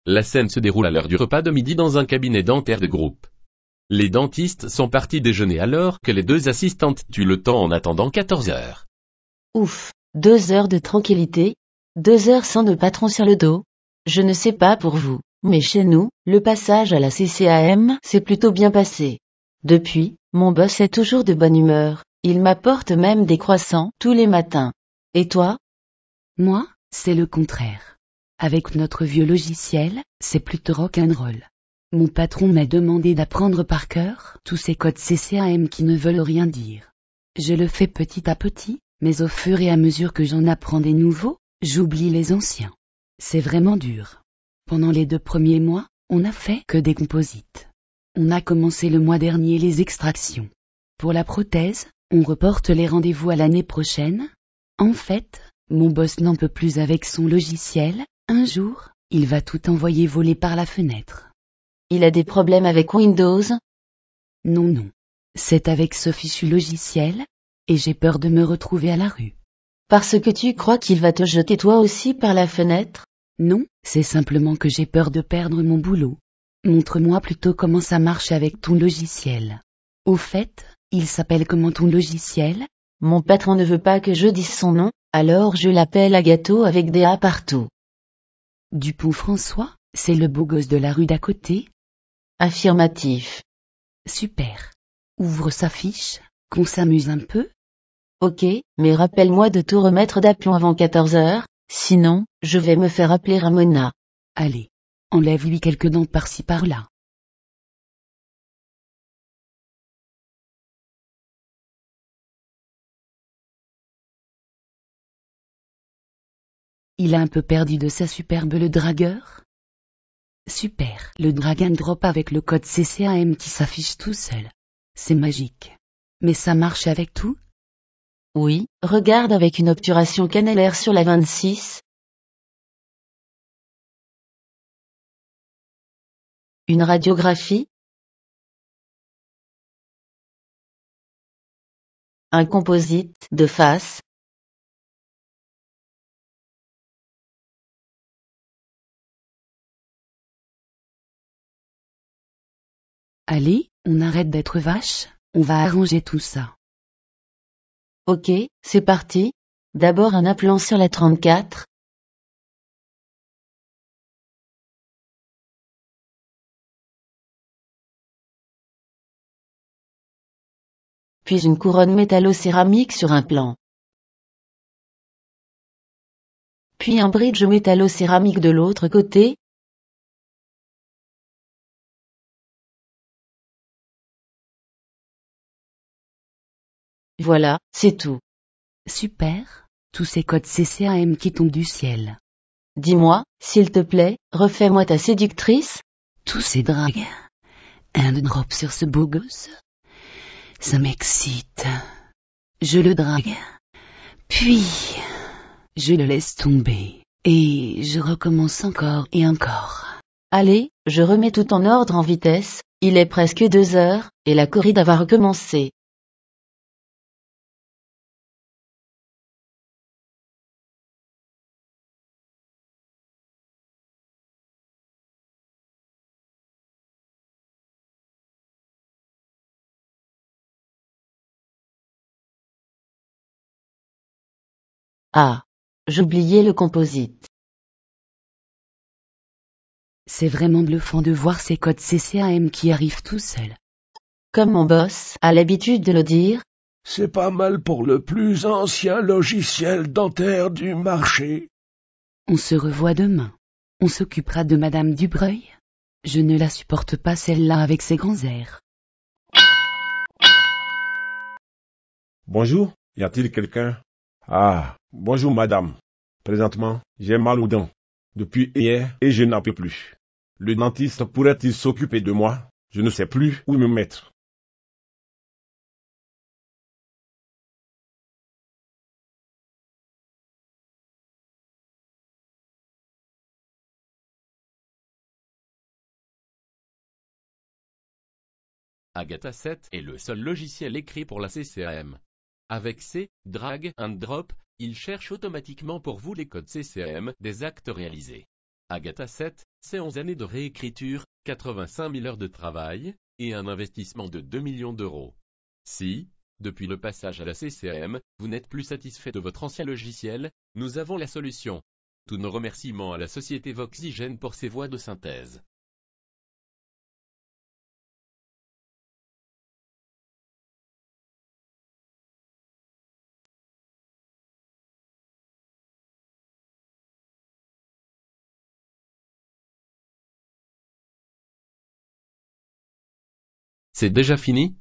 La scène se déroule à l'heure du repas de midi dans un cabinet dentaire de groupe. Les dentistes sont partis déjeuner alors que les deux assistantes tuent le temps en attendant 14 heures. Ouf, 2 heures de tranquillité, 2 heures sans de patron sur le dos. Je ne sais pas pour vous, mais chez nous, le passage à la CCAM s'est plutôt bien passé. Depuis, mon boss est toujours de bonne humeur, il m'apporte même des croissants tous les matins. Et toi? Moi, c'est le contraire. Avec notre vieux logiciel, c'est plutôt rock'n'roll. Mon patron m'a demandé d'apprendre par cœur tous ces codes CCAM qui ne veulent rien dire. Je le fais petit à petit, mais au fur et à mesure que j'en apprends des nouveaux, j'oublie les anciens. C'est vraiment dur. Pendant les 2 premiers mois, on n'a fait que des composites. On a commencé le mois dernier les extractions. Pour la prothèse, on reporte les rendez-vous à l'année prochaine. En fait, mon boss n'en peut plus avec son logiciel. Un jour, il va tout envoyer voler par la fenêtre. Il a des problèmes avec Windows? Non. C'est avec ce fichu logiciel, et j'ai peur de me retrouver à la rue. Parce que tu crois qu'il va te jeter toi aussi par la fenêtre? Non, c'est simplement que j'ai peur de perdre mon boulot. Montre-moi plutôt comment ça marche avec ton logiciel. Au fait, il s'appelle comment ton logiciel? Mon patron ne veut pas que je dise son nom, alors je l'appelle Agato avec des A partout. Dupont-François, c'est le beau gosse de la rue d'à côté? Affirmatif. Super. Ouvre sa fiche, qu'on s'amuse un peu. Ok, mais rappelle-moi de tout remettre d'aplomb avant 14 heures, sinon, je vais me faire appeler Ramona. Allez, enlève-lui quelques dents par-ci par-là. Il a un peu perdu de sa superbe le dragueur? Super, le drag and drop avec le code CCAM qui s'affiche tout seul. C'est magique. Mais ça marche avec tout? Oui, regarde avec une obturation canellaire sur la 26. Une radiographie? Un composite, de face? Allez, on arrête d'être vache, on va arranger tout ça. Ok, c'est parti. D'abord un appelant sur la 34. Puis une couronne métallo-céramique sur un plan. Puis un bridge métallo-céramique de l'autre côté. Voilà, c'est tout. Super, tous ces codes CCAM qui tombent du ciel. Dis-moi, s'il te plaît, refais-moi ta séductrice. Tous ces dragues. Un drop sur ce beau gosse. Ça m'excite. Je le drague. Puis, je le laisse tomber. Et je recommence encore et encore. Allez, je remets tout en ordre en vitesse, il est presque 2 heures, et la corrida va recommencer. Ah. J'oubliais le composite. C'est vraiment bluffant de voir ces codes CCAM qui arrivent tout seuls. Comme mon boss a l'habitude de le dire, c'est pas mal pour le plus ancien logiciel dentaire du marché. On se revoit demain. On s'occupera de Madame Dubreuil. Je ne la supporte pas celle-là avec ses grands airs. Bonjour, y a-t-il quelqu'un? Ah, bonjour madame. Présentement, j'ai mal aux dents. Depuis hier et je n'en peux plus. Le dentiste pourrait-il s'occuper de moi? Je ne sais plus où me mettre. Agatha 7 est le seul logiciel écrit pour la CCAM. Avec C, Drag and Drop, il cherche automatiquement pour vous les codes CCAM des actes réalisés. Agatha 7, c'est 11 années de réécriture, 85 000 heures de travail, et un investissement de 2 millions d'euros. Si, depuis le passage à la CCM, vous n'êtes plus satisfait de votre ancien logiciel, nous avons la solution. Tous nos remerciements à la société Voxygène pour ses voix de synthèse. C'est déjà fini ?